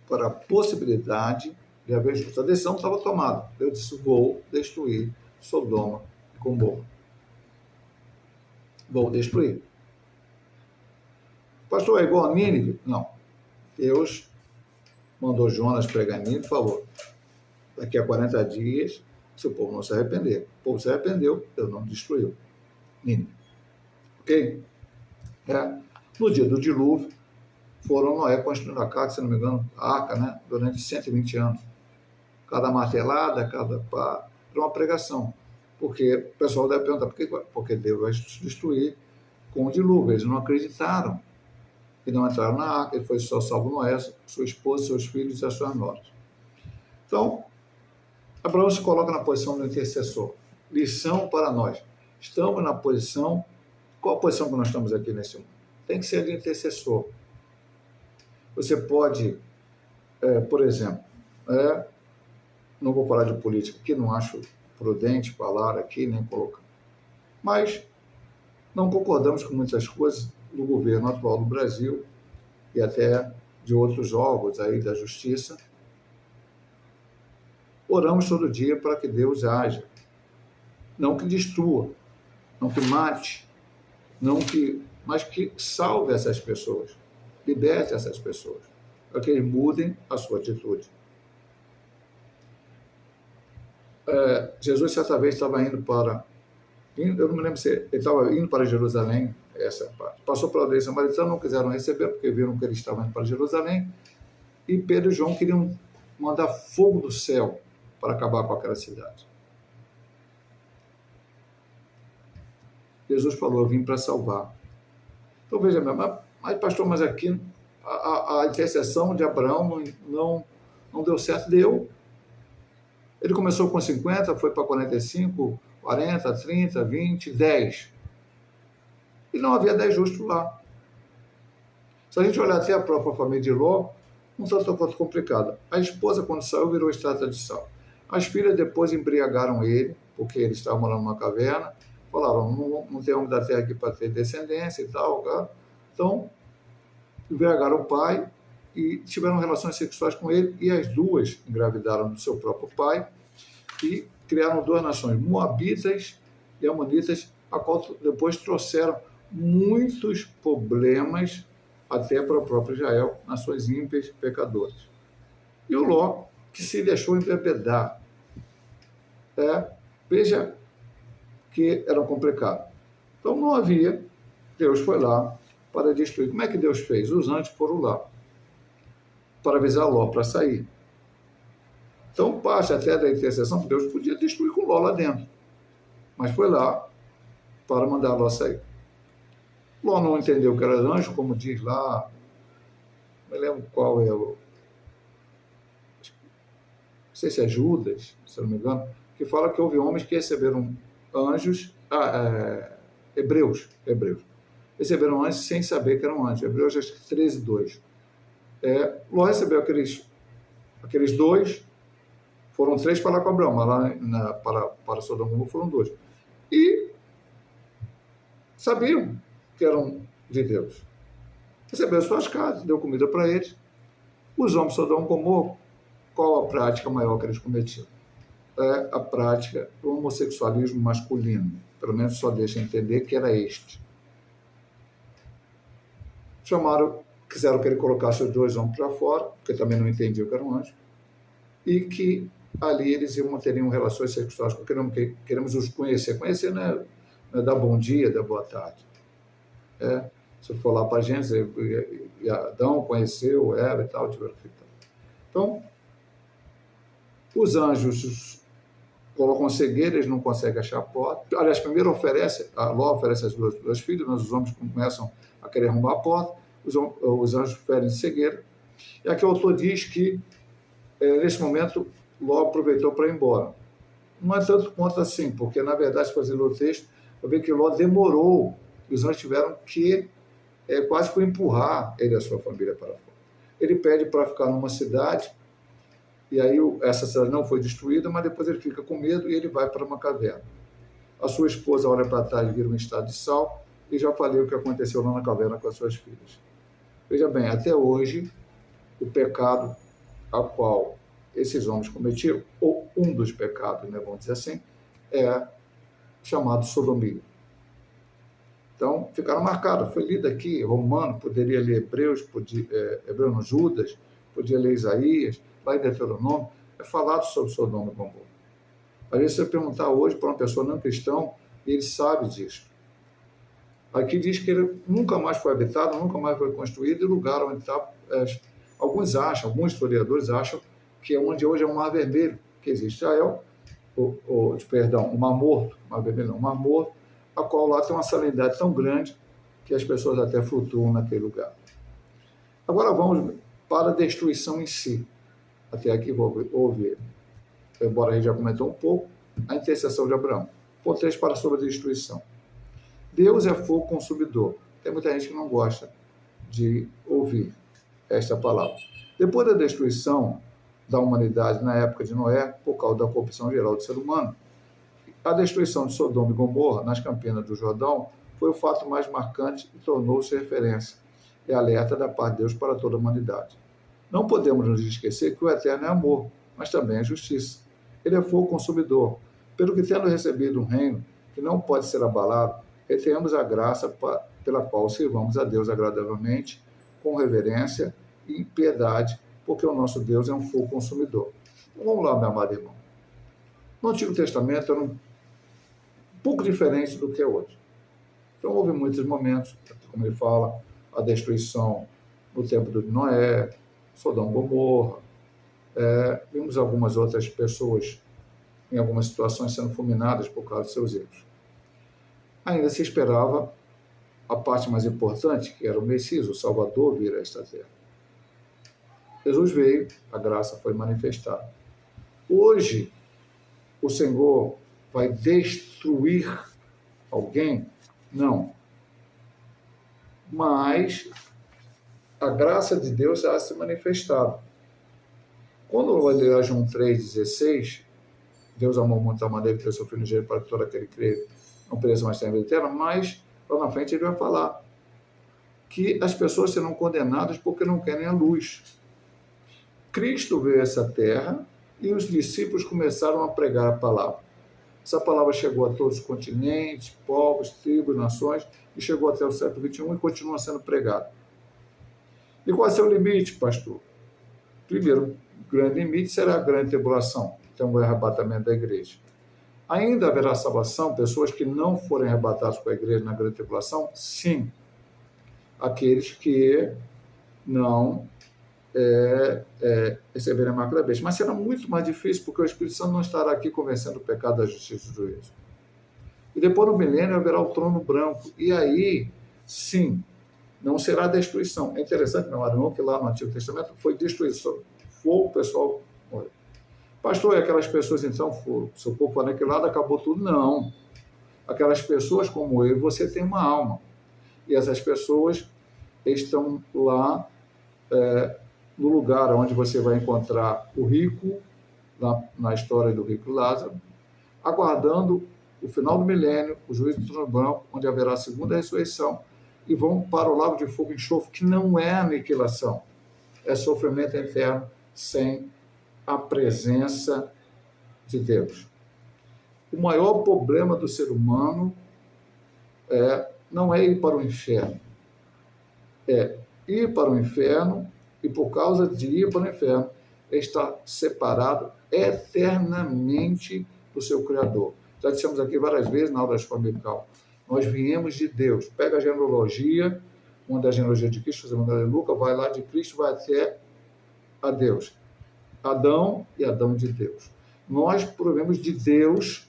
para a possibilidade de haver justiça. A decisão estava tomada. Deus disse, vou destruir Sodoma e Gomorra. Vou destruir. Pastor, é igual a Nínive? Não. Deus mandou Jonas pregar em Nínive e falou, daqui a 40 dias, se o povo não se arrepender. O povo se arrependeu, Deus não destruiu Nínive. Ok? No dia do dilúvio, foram Noé construindo a casa, se não me engano, a arca, né? Durante 120 anos. Cada martelada, cada pá, era uma pregação. Porque o pessoal deve perguntar, porque Deus vai destruir com o dilúvio. Eles não acreditaram. E não entraram na arca, ele foi só salvo Noé, sua esposa, seus filhos e as suas noras. Então, Abraão se coloca na posição do intercessor. Lição para nós. Estamos na posição, qual a posição que nós estamos aqui nesse mundo? Tem que ser de intercessor. Você pode, por exemplo, não vou falar de política aqui, não acho prudente falar aqui, nem colocar. Mas não concordamos com muitas coisas do governo atual do Brasil e até de outros órgãos aí da justiça. Oramos todo dia para que Deus haja. Não que destrua, não que mate, mas que salve essas pessoas, liberte essas pessoas, para que eles mudem a sua atitude. Jesus certa vez estava indo para, eu não me lembro se ele estava indo para Jerusalém, essa parte. Passou pela aldeia samaritana, não quiseram receber, porque viram que ele estava indo para Jerusalém, e Pedro e João queriam mandar fogo do céu para acabar com aquela cidade. Jesus falou, eu vim para salvar. Então veja mesmo, mas pastor, mas aqui a intercessão de Abraão não deu certo, deu. Ele começou com 50, foi para 45, 40, 30, 20, 10. E não havia 10 justos lá. Se a gente olhar até a própria família de Ló, um tanto quanto complicada. A esposa, quando saiu, virou estátua de sal. As filhas depois embriagaram ele, porque ele estava morando numa caverna. Falaram, não tem homem da terra aqui para ter descendência e tal. Cara. Então, embriagaram o pai e tiveram relações sexuais com ele, e as duas engravidaram do seu próprio pai e criaram duas nações, Moabitas e Amonitas, a qual depois trouxeram muitos problemas até para o próprio Israel, nações ímpias pecadoras. E o Ló, que se deixou embebedar. Veja que era complicado. Então não havia, Deus foi lá para destruir. Como é que Deus fez? Os anjos foram lá para avisar Ló para sair. Então, parte até da intercessão, Deus podia destruir com Ló lá dentro. Mas foi lá para mandar Ló sair. Ló não entendeu que era anjo, como diz lá, não me lembro qual é o... Não sei se é Judas, se não me engano, que fala que houve homens que receberam anjos, hebreus, receberam anjos sem saber que eram anjos. Hebreus, acho que 13, 2. Ló recebeu aqueles dois, foram 3 para lá com Abraão, mas lá para Sodoma e Gomorra foram 2. E sabiam que eram de Deus. Recebeu suas casas, deu comida para eles. Os homens de Sodoma e Gomorra, qual a prática maior que eles cometiam? É a prática do homossexualismo masculino. Pelo menos só deixa entender que era este. Quiseram que ele colocasse os 2 homens para fora, porque também não entendiam que eram anjos, e que ali eles teriam relações sexuais, porque queremos os conhecer. Conhecer não é dar bom dia, dar boa tarde. Se for lá para a Gênesis, e Adão conheceu Eva e tal, tiveram filho. Então, os anjos colocam cegueira, eles não conseguem achar a porta. Aliás, primeiro Ló oferece as duas filhas, mas os homens começam a querer arrumar a porta, os anjos ferem cegueira. E aqui o autor diz que, nesse momento, Ló aproveitou para ir embora. Não é tanto quanto assim, porque, na verdade, se fazer o texto, eu vejo que Ló demorou, e os anjos tiveram que quase que empurrar ele e a sua família para fora. Ele pede para ficar numa cidade, e aí essa cidade não foi destruída, mas depois ele fica com medo e ele vai para uma caverna. A sua esposa olha para trás e vira um estado de sal, e já falei o que aconteceu lá na caverna com as suas filhas. Veja bem, até hoje, o pecado a qual esses homens cometiam, ou um dos pecados, né, vamos dizer assim, é chamado sodomia. Então, ficaram marcados. Foi lido aqui, Romano, poderia ler Judas, podia ler Isaías, lá em Deuteronômio, é falado sobre Sodoma e Gomorra. Às vezes, você perguntar hoje para uma pessoa não cristã, ele sabe disso. Aqui diz que ele nunca mais foi habitado, nunca mais foi construído, e o lugar onde está... alguns historiadores acham que é onde hoje é o Mar Vermelho, que existe Israel, o Mar Morto, Mar Vermelho não, Mar Morto, a qual lá tem uma salinidade tão grande que as pessoas até flutuam naquele lugar. Agora vamos para a destruição em si. Até aqui houve, embora a gente já comentou um pouco, a intercessão de Abraão. Ponto 3 para sobre a destruição. Deus é fogo consumidor. Tem muita gente que não gosta de ouvir esta palavra. Depois da destruição da humanidade na época de Noé, por causa da corrupção geral do ser humano, a destruição de Sodoma e Gomorra, nas campinas do Jordão, foi o fato mais marcante e tornou-se referência e alerta da parte de Deus para toda a humanidade. Não podemos nos esquecer que o Eterno é amor, mas também é justiça. Ele é fogo consumidor, pelo que, tendo recebido um reino que não pode ser abalado, retenhamos a graça pela qual sirvamos a Deus agradavelmente, com reverência e piedade, porque o nosso Deus é um fogo consumidor. Então, vamos lá, meu amado irmão. No Antigo Testamento era um pouco diferente do que é hoje. Então, houve muitos momentos, como ele fala, a destruição no tempo de Noé, Sodoma e Gomorra. Vimos algumas outras pessoas, em algumas situações, sendo fulminadas por causa de seus erros. Ainda se esperava a parte mais importante, que era o Messias, o Salvador, vir a esta terra. Jesus veio, a graça foi manifestada. Hoje, o Senhor vai destruir alguém? Não. mas a graça de Deus já se manifestava. Quando eu ler João 3,16, Deus amou muito a maneira que deu seu Filho unigênito para que todo aquele que crê não pereça, mas tenha vida eterna, mas lá na frente ele vai falar que as pessoas serão condenadas porque não querem a luz. Cristo veio a essa terra e os discípulos começaram a pregar a palavra. Essa palavra chegou a todos os continentes, povos, tribos, nações, e chegou até o século XXI e continua sendo pregada. E qual é o seu limite, pastor? Primeiro, o grande limite será a grande tribulação, então o arrebatamento da igreja. Ainda haverá salvação, pessoas que não forem arrebatadas com a igreja na grande tribulação? Sim. Aqueles que não receberem a marca da besta. Mas será muito mais difícil, porque o Espírito Santo não estará aqui convencendo o pecado, da justiça e do juízo. E depois no milênio haverá o trono branco. E aí, sim, não será destruição. É interessante, meu irmão, que lá no Antigo Testamento foi destruição. Fogo, o pessoal morreu. Pastor, e aquelas pessoas, então, seu corpo foi aniquilado, acabou tudo? Não. Aquelas pessoas como eu e você têm uma alma. E essas pessoas estão lá no lugar onde você vai encontrar o rico, na história do rico Lázaro, aguardando o final do milênio, o juízo do trono branco, onde haverá a segunda ressurreição, e vão para o lago de fogo e enxofre, que não é aniquilação, é sofrimento eterno sem a presença de Deus. O maior problema do ser humano não é ir para o inferno, é ir para o inferno e, por causa de ir para o inferno, estar separado eternamente do seu Criador. Já dissemos aqui várias vezes na aula da escola bíblica, nós viemos de Deus. Pega a genealogia, uma da genealogia de Cristo, Evangelho de Lucas, vai lá de Cristo, vai até a Deus. Adão e Adão de Deus. Nós provemos de Deus,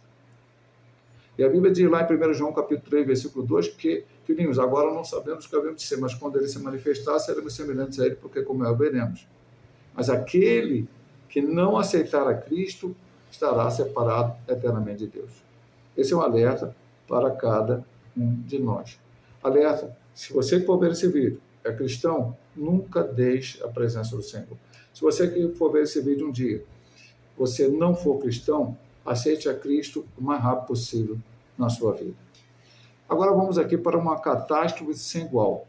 e a Bíblia diz lá em 1 João capítulo 3, versículo 2, que, filhinhos, agora não sabemos o que havemos de ser, mas quando ele se manifestar, seremos semelhantes a ele, porque como é, o veremos. Mas aquele que não aceitar a Cristo estará separado eternamente de Deus. Esse é um alerta para cada um de nós. Alerta, se você que for ver esse vídeo é cristão, nunca deixe a presença do Senhor. Se você que for ver esse vídeo um dia, você não for cristão, aceite a Cristo o mais rápido possível na sua vida. Agora vamos aqui para uma catástrofe sem igual.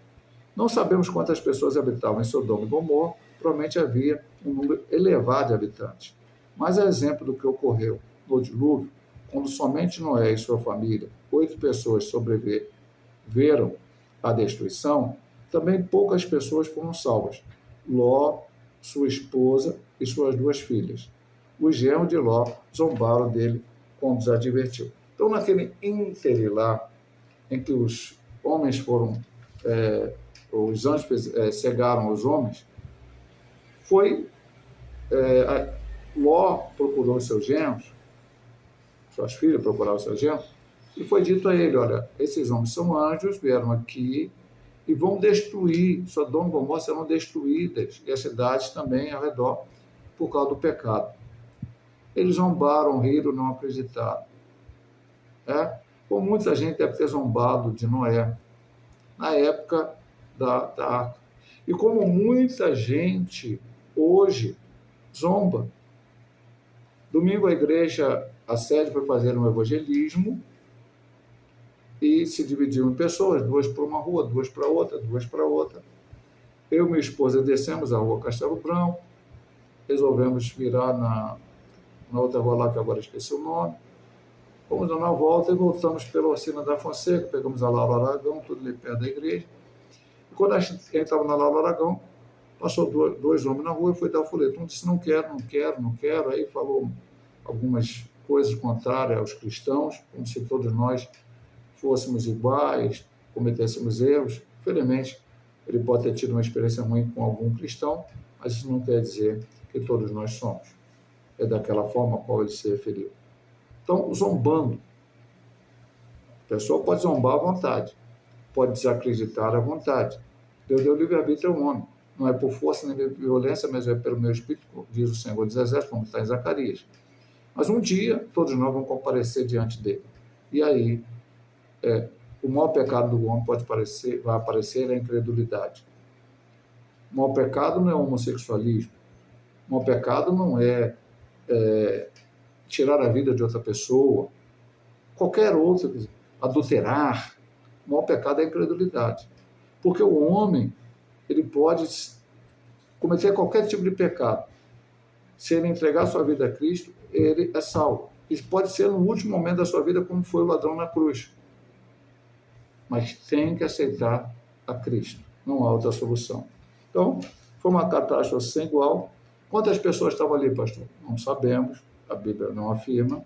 Não sabemos quantas pessoas habitavam em Sodoma e Gomorra, provavelmente havia um número elevado de habitantes. Mas a exemplo do que ocorreu no dilúvio, quando somente Noé e sua família, 8 pessoas sobreviveram à destruição, também poucas pessoas foram salvas. Ló, sua esposa e suas 2 filhas. Os genros de Ló zombaram dele quando os advertiu. Então, naquele íntere lá, em que os homens foram, os anjos cegaram os homens, Ló procurou os seus genros, suas filhas procuraram os seus genros, e foi dito a ele, olha, esses homens são anjos, vieram aqui e vão destruir, Sodoma e Gomorra serão destruídas, e as cidades também ao redor, por causa do pecado. Eles zombaram, riram, não acreditaram. Como muita gente deve ter zombado de Noé, na época da arca. E como muita gente hoje zomba. Domingo a igreja, a sede foi fazer um evangelismo e se dividiu em pessoas, 2 para uma rua, 2 para outra, 2 para outra. Eu e minha esposa descemos a rua Castelo Branco, resolvemos virar na outra rua lá, que agora esqueci o nome. Fomos dar uma volta e voltamos pela Oficina da Fonseca, pegamos a Laura Aragão, tudo ali perto da igreja. E quando a gente estava na Laura Aragão, passou 2 homens na rua e foi dar o folheto. Um disse, não quero. Aí falou algumas coisas contrárias aos cristãos, como se todos nós fôssemos iguais, cometêssemos erros. Infelizmente, ele pode ter tido uma experiência ruim com algum cristão, mas isso não quer dizer que todos nós somos. É daquela forma a qual ele se referiu. Então, zombando. A pessoa pode zombar à vontade, pode desacreditar à vontade. Deus deu livre-arbítrio ao homem. Não é por força nem por violência, mas é pelo meu espírito, diz o Senhor dos Exércitos, como está em Zacarias. Mas um dia, todos nós vamos comparecer diante dele. E aí, o maior pecado do homem vai aparecer é a incredulidade. O maior pecado não é o homossexualismo. O maior pecado não é tirar a vida de outra pessoa. Qualquer outro, adulterar. O maior pecado é a incredulidade. Porque o homem, ele pode cometer qualquer tipo de pecado. Se ele entregar sua vida a Cristo, ele é salvo. Isso pode ser no último momento da sua vida, como foi o ladrão na cruz. Mas tem que aceitar a Cristo. Não há outra solução. Então, foi uma catástrofe sem igual. Quantas pessoas estavam ali, pastor? Não sabemos, a Bíblia não afirma,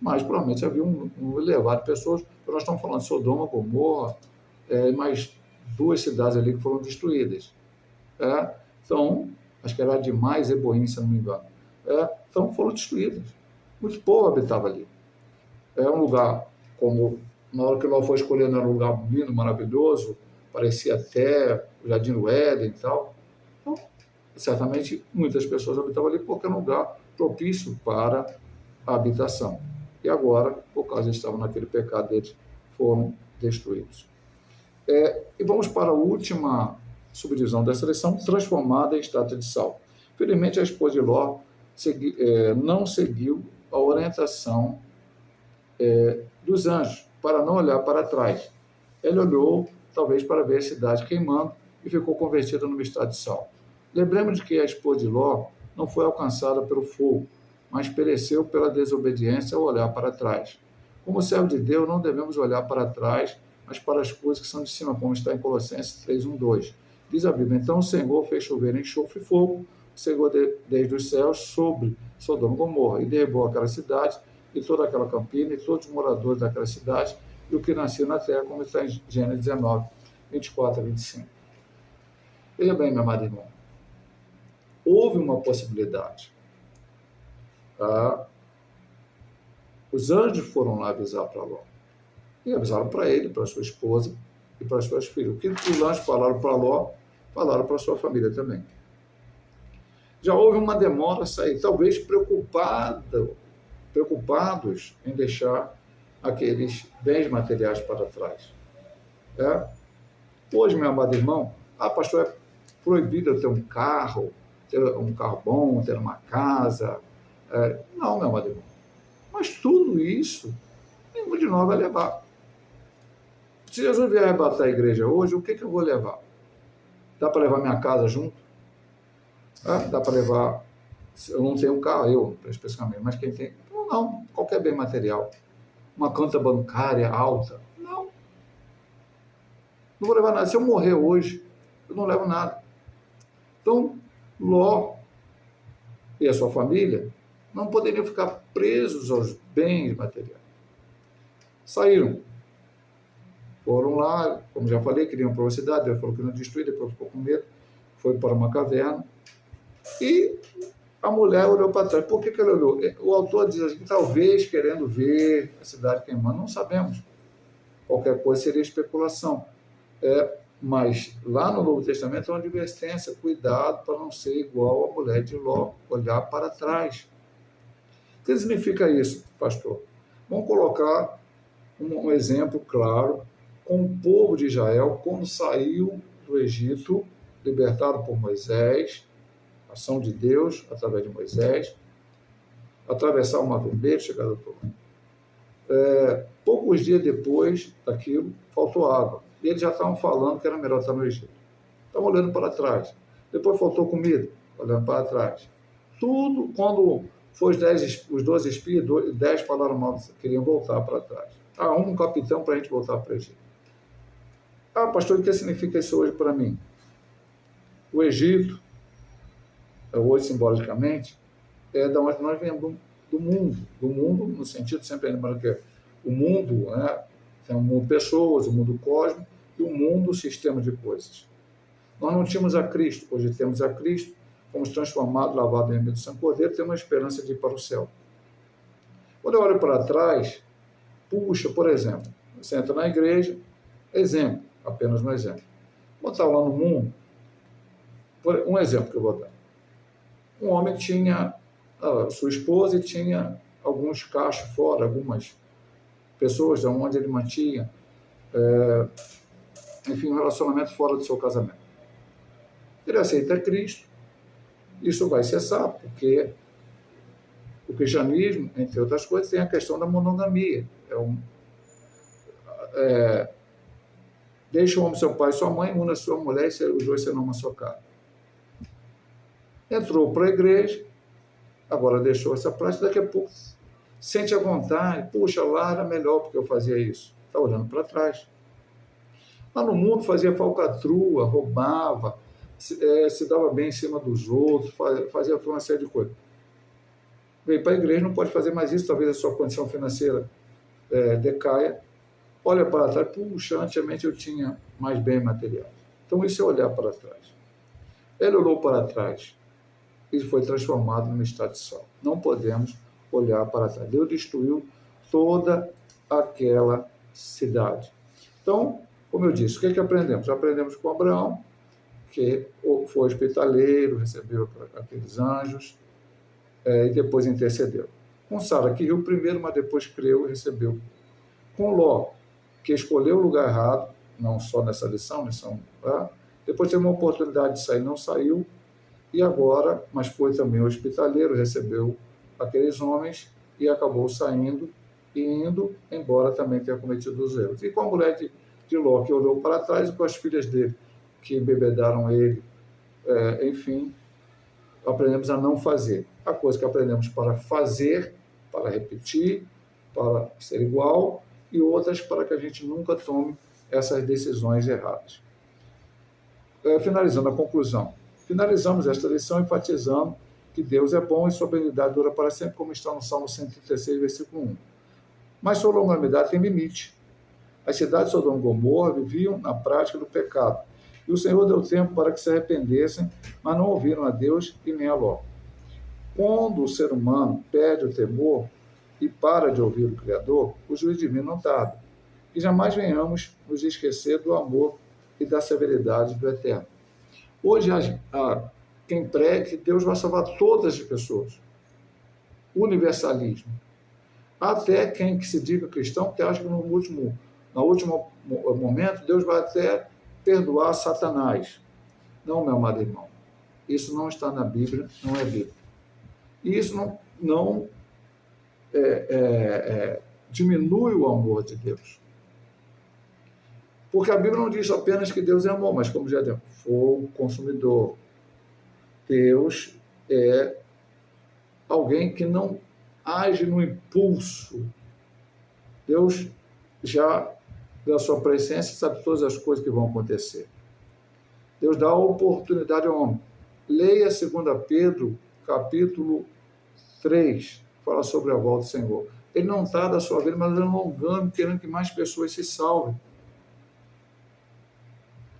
mas provavelmente havia um elevado de pessoas. Nós estamos falando de Sodoma, Gomorra, mais 2 cidades ali que foram destruídas. Então, acho que era de mais Eboim, se não me engano. Então, foram destruídas. Muito povo habitava ali. É um lugar, como na hora que nós fomos escolhendo, era um lugar lindo, maravilhoso, parecia até o Jardim do Éden e tal. Então, certamente, muitas pessoas habitavam ali porque era um lugar propício para a habitação. E agora, por causa de estavam naquele pecado deles, foram destruídos. E vamos para a última subdivisão dessa lição, transformada em estátua de sal. Felizmente, a esposa de Ló não seguiu a orientação dos anjos, para não olhar para trás. Ele olhou, talvez, para ver a cidade queimando e ficou convertida numa estátua de sal. Lembremos de que a esposa de Ló não foi alcançada pelo fogo, mas pereceu pela desobediência ao olhar para trás. Como servo de Deus, não devemos olhar para trás, mas para as coisas que são de cima, como está em Colossenses 3:1-2. Diz a Bíblia: então o Senhor fez chover enxofre e fogo, chegou desde os céus sobre Sodoma e Gomorra, e derrubou aquela cidade, e toda aquela campina, e todos os moradores daquela cidade, e o que nasceu na terra, como está em Gênesis 19:24-25. Veja bem, meu amado irmão, houve uma possibilidade. Os anjos foram lá avisar para Ló. E avisaram para ele, para sua esposa e para suas filhas. O que os anjos falaram para Ló, falaram para sua família também. Já houve uma demora a sair, talvez preocupados em deixar aqueles bens materiais para trás. Hoje, meu amado irmão, pastor, é proibido eu ter um carro bom, ter uma casa. Não, meu amado irmão. Mas tudo isso, nenhum de nós vai levar. Se Jesus vier arrebatar a igreja hoje, o que eu vou levar? Dá para levar minha casa junto? Dá para levar... Eu não tenho carro, eu especificamente, mas quem tem... Não, qualquer bem material. Uma conta bancária alta. Não vou levar nada. Se eu morrer hoje, eu não levo nada. Então, Ló e a sua família não poderiam ficar presos aos bens materiais. Saíram. Foram lá, como já falei, queriam privacidade, Deus falou que não destruir, depois ficou com medo, foi para uma caverna, e a mulher olhou para trás. Por que ela olhou? O autor diz assim, talvez querendo ver a cidade queimando, não sabemos. Qualquer coisa seria especulação. Mas lá no Novo Testamento é uma advertência, cuidado para não ser igual a mulher de Ló, olhar para trás. O que significa isso, pastor? Vamos colocar um exemplo claro com o povo de Israel quando saiu do Egito, libertado por Moisés, ação de Deus através de Moisés, atravessar o Mar Vermelho, chegar ao Torrão. Poucos dias depois daquilo, faltou água. E eles já estavam falando que era melhor estar no Egito. Estavam olhando para trás. Depois faltou comida, olhando para trás. Tudo, quando foi os 12 espias, 10 falaram mal, queriam voltar para trás. Um capitão para a gente voltar para o Egito. Pastor, o que significa isso hoje para mim? O Egito, hoje simbolicamente, é da onde nós viemos, do mundo, no sentido, sempre lembrando que o mundo, tem o mundo pessoas, o mundo cósmico e o mundo sistema de coisas. Nós não tínhamos a Cristo, hoje temos a Cristo, fomos transformados, lavados em meio do Santo Cordeiro, temos uma esperança de ir para o céu. Quando eu olho para trás, puxa, por exemplo, você entra na igreja, exemplo, apenas um exemplo. Vou botar lá no mundo, um exemplo que eu vou dar. Um homem tinha sua esposa e tinha alguns cachos fora, algumas pessoas onde ele mantinha, enfim, um relacionamento fora do seu casamento. Ele aceita Cristo, isso vai cessar, porque o cristianismo, entre outras coisas, tem a questão da monogamia. Deixa o homem seu pai e sua mãe, une a sua mulher e os dois serão uma só carne. Entrou para a igreja, agora deixou essa prática, daqui a pouco sente a vontade, puxa, lá era melhor porque eu fazia isso. Está olhando para trás. Lá no mundo fazia falcatrua, roubava, se dava bem em cima dos outros, fazia toda uma série de coisas. Veio para a igreja, não pode fazer mais isso, talvez a sua condição financeira decaia. Olha para trás, puxa, antigamente eu tinha mais bem material. Então isso é olhar para trás. Ele olhou para trás e foi transformado numa estátua de sal. Não podemos olhar para trás. Deus destruiu toda aquela cidade. Então, como eu disse, o que é que aprendemos? Aprendemos com Abraão, que foi hospitaleiro, recebeu aqueles anjos, e depois intercedeu. Com Sara, que riu primeiro, mas depois creu e recebeu. Com Ló, que escolheu o lugar errado, não só nessa lição, depois teve uma oportunidade de sair, não saiu, e agora, mas foi também hospitaleiro, recebeu aqueles homens e acabou saindo e indo, embora também tenha cometido os erros. E com a mulher de Ló, que olhou para trás, e com as filhas dele, que embebedaram ele, enfim, aprendemos a não fazer. A coisa que aprendemos para fazer, para repetir, para ser igual, e outras para que a gente nunca tome essas decisões erradas. Finalizando a conclusão. Finalizamos esta lição enfatizando que Deus é bom e sua benignidade dura para sempre, como está no Salmo 136, versículo 1. Mas sua longanimidade tem limite. As cidades de Sodoma e Gomorra viviam na prática do pecado. E o Senhor deu tempo para que se arrependessem, mas não ouviram a Deus e nem a Ló. Quando o ser humano perde o temor e para de ouvir o Criador, o juízo divino não tarda. Que jamais venhamos nos esquecer do amor e da severidade do Eterno. Hoje há quem pregue que Deus vai salvar todas as pessoas. Universalismo. Até quem que se diga cristão, que acha que no último momento Deus vai até perdoar Satanás. Não, meu amado irmão. Isso não está na Bíblia, não é Bíblia. E isso não diminui o amor de Deus. Porque a Bíblia não diz apenas que Deus é amor, mas como já deu, fogo consumidor. Deus é alguém que não age no impulso. Deus já, da sua presença, sabe todas as coisas que vão acontecer. Deus dá a oportunidade ao homem. Leia 2 Pedro, capítulo 3, fala sobre a volta do Senhor. Ele não está da sua vida, mas alongando, querendo que mais pessoas se salvem.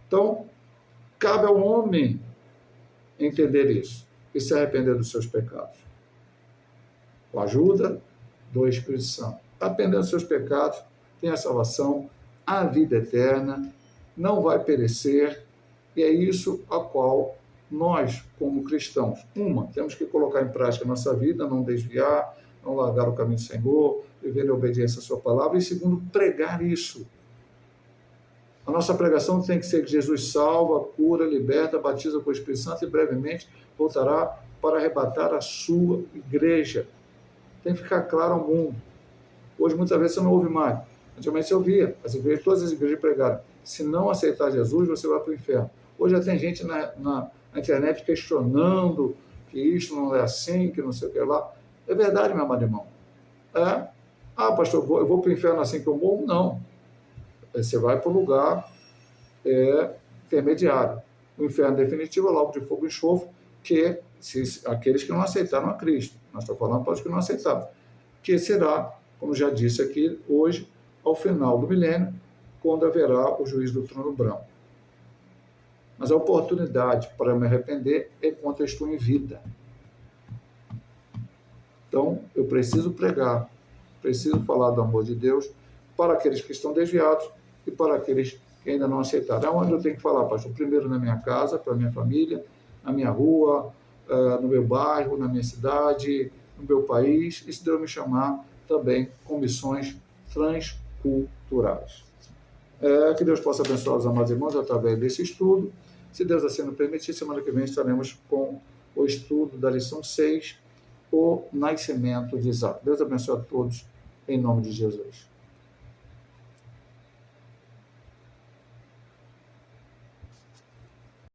Então, cabe ao homem entender isso e se arrepender dos seus pecados. Com a ajuda do Espírito Santo. Arrependendo dos seus pecados, tem a salvação, a vida eterna, não vai perecer, e é isso a qual nós, como cristãos, temos que colocar em prática a nossa vida, não desviar, não largar o caminho do Senhor, viver em obediência à sua palavra, e segundo, pregar isso. A nossa pregação tem que ser que Jesus salva, cura, liberta, batiza com o Espírito Santo e brevemente voltará para arrebatar a sua igreja. Tem que ficar claro ao mundo. Hoje, muitas vezes, você não ouve mais. Antigamente, você ouvia. Todas as igrejas pregaram. Se não aceitar Jesus, você vai para o inferno. Hoje já tem gente na internet questionando que isso não é assim, que não sei o que lá. É verdade, meu amado irmão. Pastor, eu vou para o inferno assim que eu morro? Não. Você vai para o lugar intermediário. O inferno definitivo é o lago de fogo e enxofre, que aqueles que não aceitaram a Cristo. Nós estamos falando para os que não aceitaram. Que será, como já disse aqui hoje, ao final do milênio, quando haverá o juízo do trono branco. Mas a oportunidade para me arrepender é enquanto eu estou em vida. Então, eu preciso pregar, preciso falar do amor de Deus para aqueles que estão desviados e para aqueles que ainda não aceitaram. É onde eu tenho que falar, pastor? Primeiro na minha casa, para a minha família, na minha rua, no meu bairro, na minha cidade, no meu país, e se Deus me chamar, também com missões transculturais. Que Deus possa abençoar os amados irmãos através desse estudo. Se Deus assim nos permitir, semana que vem estaremos com o estudo da lição 6, o nascimento de Isaac. Deus abençoe a todos, em nome de Jesus.